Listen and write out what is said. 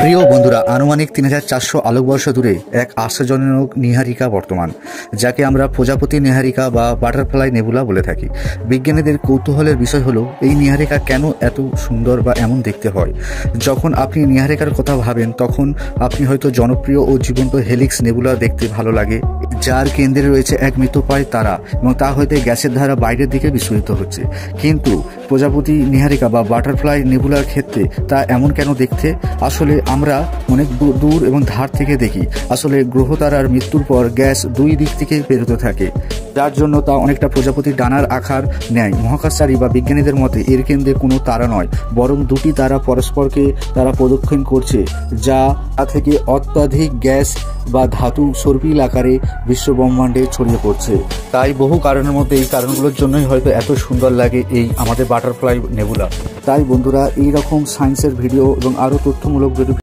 প্রিয় বন্ধুরা, আনুমানিক ৩৪০০ আলোকবর্ষ দূরে এক আশ্চর্যজনক নীহারিকা বর্তমান, যাকে আমরা প্রজাপতি নীহারিকা বা বাটারফ্লাই নেবুলা বলে থাকি। বিজ্ঞানীদের কৌতূহলের বিষয় হলো এই নীহারিকা কেন এত সুন্দর বা এমন দেখতে হয়। যখন আপনি নীহারিকার কথা ভাবেন তখন আপনি হয়তো জনপ্রিয় ও জীবন্ত হেলিক্স নেবুলা দেখতে ভালো লাগে, যার কেন্দ্রে রয়েছে এক মৃতপ্রায় তারা এবং তা হইতে গ্যাসের ধারা বাইরের দিকে বিস্ফোরিত হচ্ছে। কিন্তু প্রজাপতি নীহারিকা বা বাটারফ্লাই নেবুলার ক্ষেত্রে তা এমন কেন দেখতে? আসলে আমরা অনেক দূর এবং ধার থেকে দেখি। আসলে গ্রহ তারার মৃত্যুর পর গ্যাস দুই দিক থেকে বেরোতে থাকে, যার জন্য তা অনেকটা প্রজাপতির ডানার আকার নেয়। মহাকাশচারী বা বিজ্ঞানীদের মতে এর কেন্দ্রে কোনো তারা নয়, বরং দুটি তারা পরস্পরকে তারা প্রদক্ষিণ করছে, যা থেকে অত্যাধিক গ্যাস বা ধাতু সর্পিল আকারে বিশ্বব্রহ্মাণ্ডে ছড়িয়ে পড়ছে। তাই বহু কারণের মধ্যে এই কারণগুলোর জন্যই হয়তো এত সুন্দর লাগে এই আমাদের বাটারফ্লাই নেবুলা। তাই বন্ধুরা, এই রকম সায়েন্সের ভিডিও এবং আরও তথ্যমূলক ভিডিও